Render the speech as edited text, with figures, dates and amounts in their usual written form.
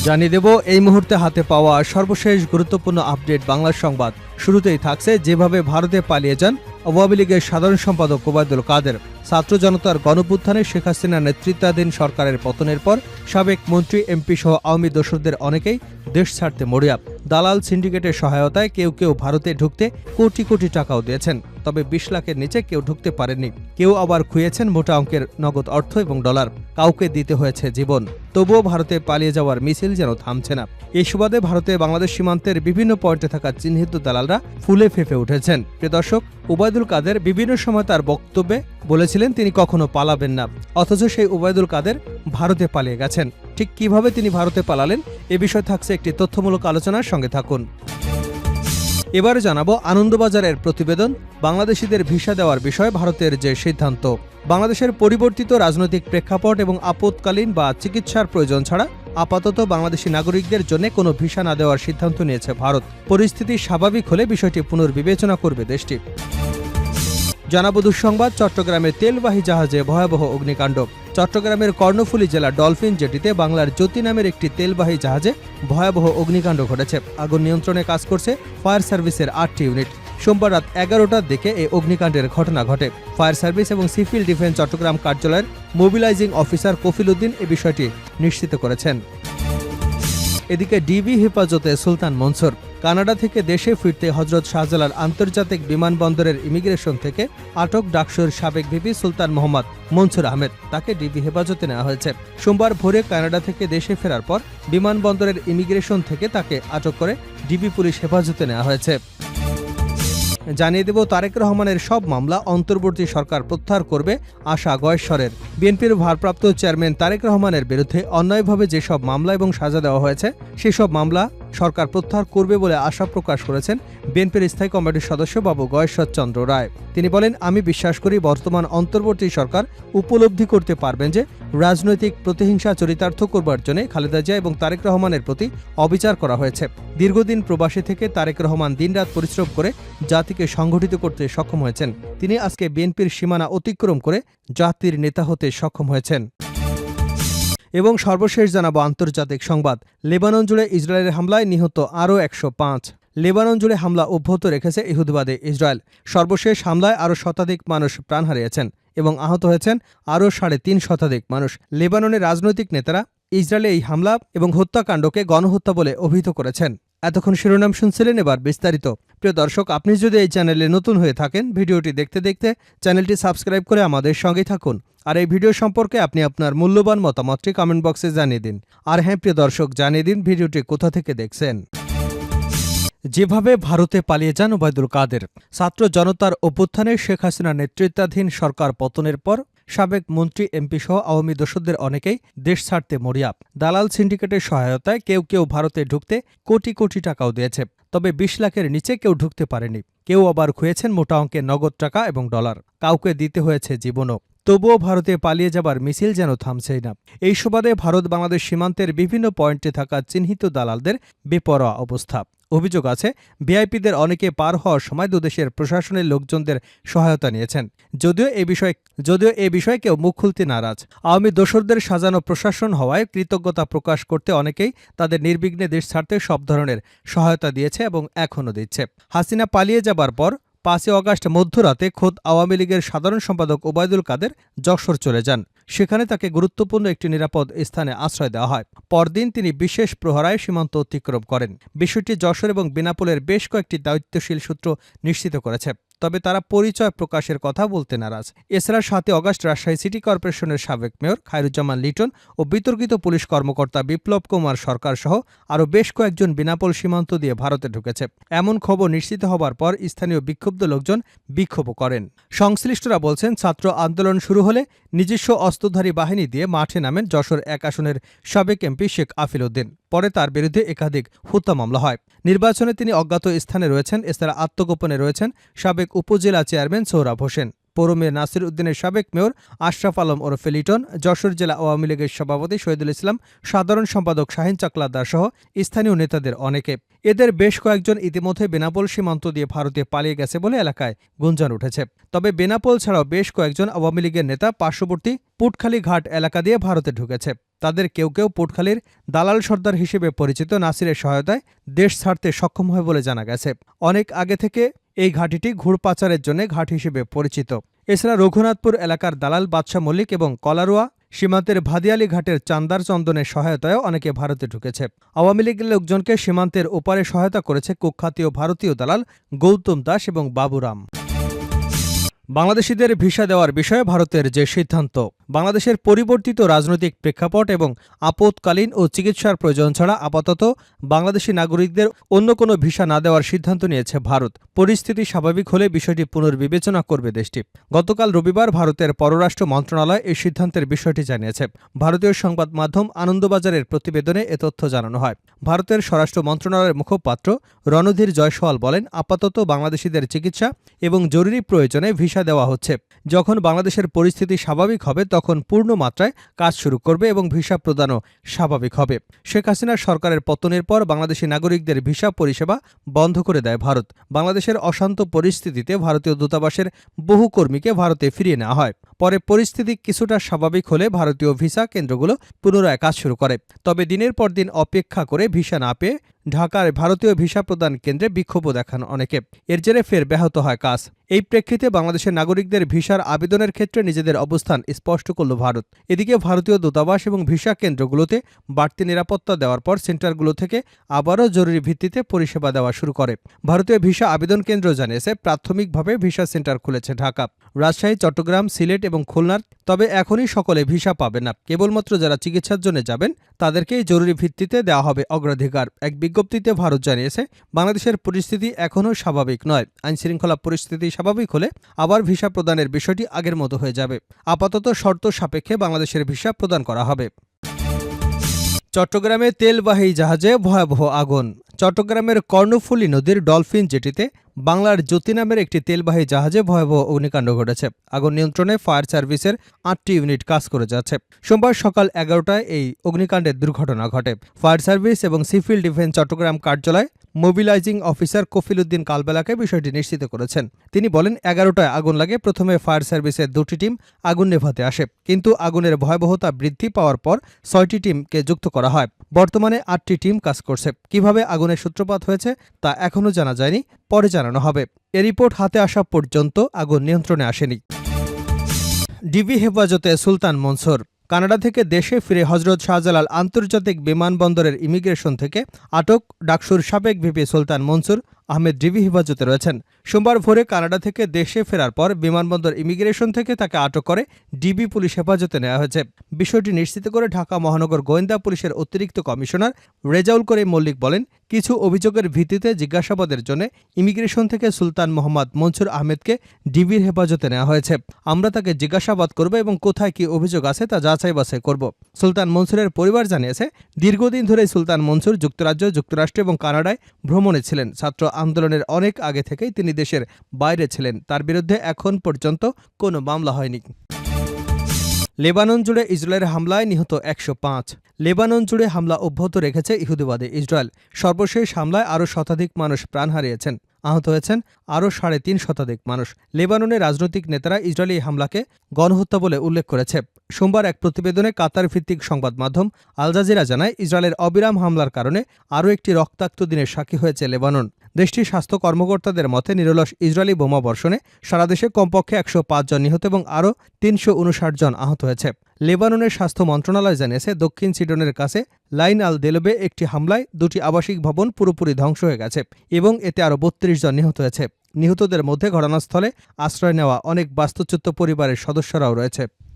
জানিয়ে দেব এই মুহূর্তে হাতে পাওয়া সর্বশেষ গুরুত্বপূর্ণ আপডেট বাংলা সংবাদ। শুরুতেই থাকছে যেভাবে ভারতে পালিয়ে যান আওয়ামী লীগের সাধারণ সম্পাদক ওবায়দুল কাদের। ছাত্র জনতার গণঅভ্যুত্থানে শেখ হাসিনার নেতৃত্বাধীন সরকারের পতনের পর সাবেক মন্ত্রী, এমপি সহ আওয়ামী দোসরদের অনেকেই দেশ ছাড়তে মরিয়া। দালাল সিন্ডিকেটের সহায়তায় কেউ কেউ ভারতে ঢুকতে কোটি কোটি টাকাও দিয়েছেন, তবে ২০ লাখের নিচে কেউ ঢুকতে পারেননি। কেউ আবার খুইয়েছেন মোটা অঙ্কের নগদ অর্থ এবং ডলার, কাউকে দিতে হয়েছে জীবন। তবুও ভারতে পালিয়ে যাওয়ার মিছিল যেন থামছে না। এই সুবাদে ভারতে বাংলাদেশ সীমান্তের বিভিন্ন পয়েন্টে থাকা চিহ্নিত দালালরা ফুলে ফেঁপে উঠেছেন। প্রিয় দর্শক, ওবায়দুল কাদের বিভিন্ন সময় তার বক্তব্যে বলেছিলেন তিনি কখনো পালাবেন না, অথচ সেই ওবায়দুল কাদের ভারতে পালিয়ে গেছেন। ঠিক কিভাবে তিনি ভারতে পালালেন এ বিষয়ে থাকছে একটি তথ্যমূলক আলোচনার সঙ্গে থাকুন। এবারে জানাবো আনন্দবাজারের প্রতিবেদন, বাংলাদেশিদের ভিসা দেওয়ার বিষয়ে ভারতের যে সিদ্ধান্ত। বাংলাদেশের পরিবর্তিত রাজনৈতিক প্রেক্ষাপট এবং আপৎকালীন বা চিকিৎসার প্রয়োজন ছাড়া আপাতত বাংলাদেশি নাগরিকদের জন্য কোনো ভিসা না দেওয়ার সিদ্ধান্ত নিয়েছে ভারত। পরিস্থিতি স্বাভাবিক হলে বিষয়টি পুনর্বিবেচনা করবে দেশটি। জানাবো দুঃসংবাদ, চট্টগ্রামের তেলবাহী জাহাজে ভয়াবহ অগ্নিকাণ্ড। চট্টগ্রামের কর্ণফুলী জেলার ডলফিন জেটিতে বাংলার জ্যোতি নামের একটি তেলবাহী জাহাজে ভয়াবহ অগ্নিকাণ্ড ঘটেছে। আগুন নিয়ন্ত্রণে কাজ করছে ফায়ার সার্ভিসের ৮টি ইউনিট। সোমবার রাত ১১টার দিকে এই অগ্নিকাণ্ডের ঘটনা ঘটে। ফায়ার সার্ভিস এবং সিভিল ডিফেন্স চট্টগ্রাম কার্যালয়ের মোবিলাইজিং অফিসার কফিল উদ্দিন এ বিষয়টি নিশ্চিত করেছেন। এদিকে ডিবি হেফাজতে সুলতান মনসুর। কানাডা থেকে দেশে ফিরতে হজরত শাহজালাল আন্তর্জাতিক বিমানবন্দরের ইমিগ্রেশন থেকে আটক ডাকসুর সাবেক ভিপি সুলতান মোহাম্মদ মনসুর আহমেদ, তাকে ডিবি হেফাজতে নেওয়া হয়েছে। সোমবার ভোরে কানাডা থেকে দেশে ফেরার পর বিমানবন্দরের ইমিগ্রেশন থেকে তাকে আটক করে ডিবি পুলিশ হেফাজতে নেওয়া হয়েছে। জানিয়ে দেব তারেক রহমানের সব মামলা অন্তর্বর্তী সরকার প্রত্যাহার করবে আশা গয়েশ্বরের। বিএনপির ভারপ্রাপ্ত চেয়ারম্যান তারেক রহমানের বিরুদ্ধে অন্যায়ভাবে যেসব মামলা এবং সাজা দেওয়া হয়েছে সেসব মামলা সরকার প্রত্যাহার করবে বলে আশা প্রকাশ করেছেন বিএনপির স্থায়ী কমিটির সদস্য বাবু গয়েশ্বর চন্দ্র রায়। তিনি বলেন, আমি বিশ্বাস করি বর্তমান অন্তর্বর্তী সরকার উপলব্ধি করতে পারবেন যে রাজনৈতিক প্রতিহিংসা চরিতার্থ করবার জন্য খালেদা জিয়া এবং তারেক রহমানের প্রতি অবিচার করা হয়েছে। দীর্ঘদিন প্রবাসী থেকে তারেক রহমান দিনরাত পরিশ্রম করে জাতিকে সংগঠিত করতে সক্ষম হয়েছেন। তিনি আজকে বিএনপির সীমানা অতিক্রম করে জাতির নেতা হতে সক্ষম হয়েছেন। এবং সর্বশেষ জানাবো আন্তর্জাতিক সংবাদ, লেবানন জুড়ে ইসরায়েলের হামলায় নিহত আরও ১০৫। লেবানন জুড়ে হামলা অব্যাহত রেখেছে ইহুদিবাদী ইসরায়েল। সর্বশেষ হামলায় আরও শতাধিক মানুষ প্রাণ হারিয়েছেন এবং আহত হয়েছেন আরও ৩.৫ শতাধিক মানুষ। লেবাননের রাজনৈতিক নেতারা ইসরায়েলে এই হামলা এবং হত্যাকাণ্ডকে গণহত্যা বলে অভিহিত করেছেন। এতক্ষণ শিরোনাম শুনছিলেন, এবার বিস্তারিত। প্রিয় দর্শক, আপনি যদি এই চ্যানেলে নতুন হয়ে থাকেন, ভিডিওটি দেখতে দেখতে চ্যানেলটি সাবস্ক্রাইব করে আমাদের সঙ্গেই থাকুন। আর এই ভিডিও সম্পর্কে আপনি আপনার মূল্যবান মতামতটি কমেন্ট বক্সে জানিয়ে দিন। আর হ্যাঁ প্রিয় দর্শক, জানিয়ে দিন ভিডিওটি কোথা থেকে দেখছেন। যেভাবে ভারতে পালিয়ে যান ওবায়দুল কাদের। ছাত্র জনতার অভ্যুত্থানে শেখ হাসিনার নেতৃত্বাধীন সরকার পতনের পর সাবেক মন্ত্রী, এমপি সহ আওয়ামী দোসরদের অনেকেই দেশ ছাড়তে মরিয়া। দালাল সিন্ডিকেটের সহায়তায় কেউ কেউ ভারতে ঢুকতে কোটি কোটি টাকাও দিয়েছে, তবে ২০ লাখের নিচে কেউ ঢুকতে পারেনি। কেউ আবার খুইয়েছেন মোটা অঙ্কের নগদ টাকা এবং ডলার, কাউকে দিতে হয়েছে জীবনও। তবুও ভারতে পালিয়ে যাবার মিছিল যেন থামছেই না। এই সুবাদে ভারত বাংলাদেশ সীমান্তের বিভিন্ন পয়েন্টে থাকা চিহ্নিত দালালদের বেপরোয়া অবস্থা। অভিযোগ আছে ভিআইপিদের অনেকে পার হওয়ার সময় দুদেশের প্রশাসনের লোকজনদের সহায়তা নিয়েছেন। যদিও এ বিষয়ে কেউ মুখ খুলতে নারাজ। আওয়ামী দোসরদের সাজানো প্রশাসন হওয়ায় কৃতজ্ঞতা প্রকাশ করতে অনেকেই তাদের নির্বিঘ্নে দেশ ছাড়তে সব ধরনের সহায়তা দিয়েছে এবং এখনও দিচ্ছে। হাসিনা পালিয়ে যাবার পর ৫ই অগাস্ট মধ্যরাতে খোদ আওয়ামী লীগের সাধারণ সম্পাদক ওবায়দুল কাদের যশোর চলে যান। সেখানে তাকে গুরুত্বপূর্ণ একটি নিরাপদ স্থানে আশ্রয় দেওয়া হয়। পরদিন তিনি বিশেষ প্রহরায় সীমান্ত অতিক্রম করেন। বিষয়টি যশোর এবং বেনাপোলের বেশ কয়েকটি দায়িত্বশীল সূত্র নিশ্চিত করেছে, তবে তারা পরিচয় প্রকাশের কথা বলতে নারাজ। এছাড়া ৭ই অগাস্ট রাজশাহী সিটি কর্পোরেশনের সাবেক মেয়র খায়রুজ্জামান লিটন ও বিতর্কিত পুলিশ কর্মকর্তা বিপ্লব কুমার সরকার সহ আরও বেশ কয়েকজন বেনাপোল সীমান্ত দিয়ে ভারতে ঢুকেছে। এমন খবর নিশ্চিত হবার পর স্থানীয় বিক্ষুব্ধ লোকজন বিক্ষোভ করেন। সংশ্লিষ্টরা বলছেন, ছাত্র আন্দোলন শুরু হলে নিজস্ব অস্ত্রধারী বাহিনী দিয়ে মাঠে নামেন যশোর ১ আসনের সাবেক এমপি শেখ আফিল উদ্দিন। পরে তার বিরুদ্ধে একাধিক হত্যা মামলা হয়। নির্বাচনে তিনি অজ্ঞাত স্থানে রয়েছেন। এছাড়া আত্মগোপনে রয়েছেন সাবেক উপজেলা চেয়ারম্যান সোহরাব হোসেন। পৌর মেয়র নাসির উদ্দিনের সাবেক মেয়র আশরাফ আলম ওরফে লিটন, যশোর জেলা আওয়ামী লীগের সভাপতি শহীদুল ইসলাম, সাধারণ সম্পাদক শাহিন চাকলাদার সহ স্থানীয় নেতাদের অনেকে। এদের বেশ কয়েকজন ইতিমধ্যে বেনাপোল সীমান্ত দিয়ে ভারতে পালিয়ে গেছে বলে এলাকায় গুঞ্জন উঠেছে। তবে বেনাপোল ছাড়াও বেশ কয়েকজন আওয়ামী লীগের নেতা পার্শ্ববর্তী পুটখালী ঘাট এলাকা দিয়ে ভারতে ঢুকেছে। তাদের কেউ কেউ পুটখালীর দালাল সর্দার হিসেবে পরিচিত নাসিরের সহায়তায় দেশ ছাড়তে সক্ষম হয় বলে জানা গেছে। অনেক আগে থেকে এই ঘাঁটিটি ঘুড়পাচারের জন্য ঘাট হিসেবে পরিচিত। এছাড়া রঘুনাথপুর এলাকার দালাল বাদশাহ মল্লিক এবং কলারোয়া সীমান্তের ভাদিয়ালি ঘাটের চান্দার চন্দনের সহায়তায়ও অনেকে ভারতে ঢুকেছে। আওয়ামী লীগের লোকজনকে সীমান্তের ওপারে সহায়তা করেছে কুখ্যাতীয় ভারতীয় দালাল গৌতম দাস এবং বাবুরাম। বাংলাদেশিদের ভিসা দেওয়ার বিষয়ে ভারতের যে সিদ্ধান্ত, বাংলাদেশের পরিবর্তিত রাজনৈতিক প্রেক্ষাপট এবং আপৎকালীন ও চিকিৎসার প্রয়োজন ছাড়া আপাতত বাংলাদেশি নাগরিকদের অন্য কোনো ভিসা না দেওয়ার সিদ্ধান্ত নিয়েছে ভারত। পরিস্থিতি স্বাভাবিক হলে বিষয়টি পুনর্বিবেচনা করবে দেশটি। গতকাল রবিবার ভারতের পররাষ্ট্র মন্ত্রণালয় এই সিদ্ধান্তের বিষয়টি জানিয়েছে। ভারতীয় সংবাদ মাধ্যম আনন্দবাজারের প্রতিবেদনে এ তথ্য জানানো হয়। ভারতের স্বরাষ্ট্র মন্ত্রণালয়ের মুখপাত্র রণধীর জয়সওয়াল বলেন, আপাতত বাংলাদেশিদের চিকিৎসা এবং জরুরি প্রয়োজনে ভিসা দেওয়া হচ্ছে। যখন বাংলাদেশের পরিস্থিতি স্বাভাবিক হবে তখন পূর্ণ মাত্রায় কাজ শুরু করবে এবং ভিসা প্রদানও স্বাভাবিক হবে। শেখ হাসিনার সরকারের পতনের পর বাংলাদেশি নাগরিকদের ভিসা পরিষেবা বন্ধ করে দেয় ভারত। বাংলাদেশের অশান্ত পরিস্থিতিতে ভারতীয় দূতাবাসের বহু কর্মীকে ভারতে ফিরিয়ে নেওয়া হয়। পরে পরিস্থিতি কিছুটা স্বাভাবিক হলে ভারতীয় ভিসা কেন্দ্রগুলো পুনরায় কাজ শুরু করে। তবে দিনের পর দিন অপেক্ষা করে ভিসা না পেয়ে ঢাকার ভারতীয় ভিসা প্রদান কেন্দ্রে বিক্ষোভও দেখান অনেকে। এর জেরে ফের ব্যাহত হয় কাজ। এই প্রেক্ষিতে বাংলাদেশের নাগরিকদের ভিসার আবেদনের ক্ষেত্রে নিজেদের অবস্থান স্পষ্ট করল ভারত। এদিকে ভারতীয় দূতাবাস এবং ভিসা কেন্দ্রগুলোতে বাড়তি নিরাপত্তা দেওয়ার পর সেন্টারগুলো থেকে আবারও জরুরি ভিত্তিতে পরিষেবা দেওয়া শুরু করে। ভারতীয় ভিসা আবেদন কেন্দ্র জানিয়েছে, প্রাথমিকভাবে ভিসা সেন্টার খুলেছে ঢাকা, রাজশাহী, চট্টগ্রাম, সিলেট এবং খুলনার। তবে এখনই সকলে ভিসা পাবে না। কেবলমাত্র যারা চিকিৎসার জন্য যাবেন তাদেরকেই জরুরি ভিত্তিতে দেওয়া হবে অগ্রাধিকার। এক বিজ্ঞপ্তিতে ভারত জানিয়েছে, বাংলাদেশের পরিস্থিতি এখনও স্বাভাবিক নয়। আইনশৃঙ্খলা পরিস্থিতি স্বাভাবিক হলে আবার ভিসা প্রদানের বিষয়টি আগের মতো হয়ে যাবে। আপাতত শর্ত সাপেক্ষে বাংলাদেশের ভিসা প্রদান করা হবে। চট্টগ্রামে তেলবাহী জাহাজে ভয়াবহ আগুন। চট্টগ্রামের কর্ণফুলী নদীর ডলফিন জেটিতে বাংলার জ্যোতি নামের একটি তেলবাহী জাহাজে ভয়াবহ অগ্নিকাণ্ড ঘটেছে। আগুন নিয়ন্ত্রণে ফায়ার সার্ভিসের ৮টি ইউনিট কাজ করে যাচ্ছে। সোমবার সকাল ১১টায় এই অগ্নিকাণ্ডের দুর্ঘটনা ঘটে। ফায়ার সার্ভিস এবং সিভিল ডিফেন্স চট্টগ্রাম কার্যালয় মোবিলাইজিং অফিসার কফিল উদ্দিন কালবেলাকে বিষয়টি নিশ্চিত করেছেন। তিনি বলেন, ১১টায় আগুন লাগে। প্রথমে ফায়ার সার্ভিসের ২টি টিম আগুন নেভাতে আসে, কিন্তু আগুনের ভয়াবহতা বৃদ্ধি পাওয়ার পর ৬টি টিমকে যুক্ত করা হয়। বর্তমানে ৮টি টিম কাজ করছে। কিভাবে আগুনের সূত্রপাত হয়েছে তা এখনও জানা যায়নি, পরে জানানো হবে। এ রিপোর্ট হাতে আসা পর্যন্ত আগুন নিয়ন্ত্রণে আসেনি। ডিবি হেফাজতে সুলতান মনসুর। কানাডা থেকে দেশে ফিরে হজরত শাহজালাল আন্তর্জাতিক বিমানবন্দরের ইমিগ্রেশন থেকে আটক ডাকসুর সাবেক ভিপি সুলতান মনসুর আহমেদ ডিবি হেফাজতে রয়েছেন। সোমবার ভোরে কানাডা থেকে দেশে ফেরার পর বিমানবন্দর ইমিগ্রেশন থেকে তাকে আটক করে ডিবি পুলিশ হেফাজতে নেওয়া হয়েছে। বিষয়টি নিশ্চিত করে ঢাকা মহানগর গোয়েন্দা পুলিশের অতিরিক্ত কমিশনার রেজাউল করিম মল্লিক বলেন, কিছু অভিযোগের ভিত্তিতে জিজ্ঞাসাবাদের জন্য ইমিগ্রেশন থেকে সুলতান মোহাম্মদ মনসুর আহমেদকে ডিবির হেফাজতে নেওয়া হয়েছে। আমরা তাকে জিজ্ঞাসাবাদ করব এবং কোথায় কি অভিযোগ আছে তা যাচাই বাছাই করব। সুলতান মনসুরের পরিবার জানিয়েছে, দীর্ঘদিন ধরে সুলতান মনসুর যুক্তরাজ্য, যুক্তরাষ্ট্র এবং কানাডায় ভ্রমণে ছিলেন। ছাত্র আন্দোলনের অনেক আগে থেকেই তিনি দেশের বাইরে ছিলেন। তার বিরুদ্ধে এখন পর্যন্ত কোনো মামলা হয়নি। লেবানন জুড়ে ইসরায়েলের হামলায় নিহত ১০৫। লেবানন জুড়ে হামলা অব্যাহত রেখেছে ইহুদিবাদী ইসরায়েল। সর্বশেষ হামলায় আরও শতাধিক মানুষ প্রাণ হারিয়েছেন, আহত হয়েছেন আরও ৩৫০ শতাধিক মানুষ। লেবাননের রাজনৈতিক নেতারা ইসরায়েলি হামলাকে গণহত্যা বলে উল্লেখ করেছে। সোমবার এক প্রতিবেদনে কাতার ভিত্তিক সংবাদ মাধ্যম আল জাজিরা জানায়, ইসরায়েলের অবিরাম হামলার কারণে আরও একটি রক্তাক্ত দিনের সাক্ষী হয়েছে লেবানন। দেশটির স্বাস্থ্য কর্মকর্তাদের মতে, নিরলস ইসরায়েলি বোমা বর্ষণে সারা দেশে কমপক্ষে ১০৫ জন নিহত এবং আরও ৩৫৯ জন আহত হয়েছে। লেবাননের স্বাস্থ্য মন্ত্রণালয় জানিয়েছে, দক্ষিণ সিডনের কাছে লাইন আল দেলবে একটি হামলায় ২টি আবাসিক ভবন পুরোপুরি ধ্বংস হয়ে গেছে এবং এতে আরও ৩২ জন নিহত হয়েছে। নিহতদের মধ্যে ঘটনাস্থলে আশ্রয় নেওয়া অনেক বাস্তুচ্যুত পরিবারের সদস্যরাও রয়েছে।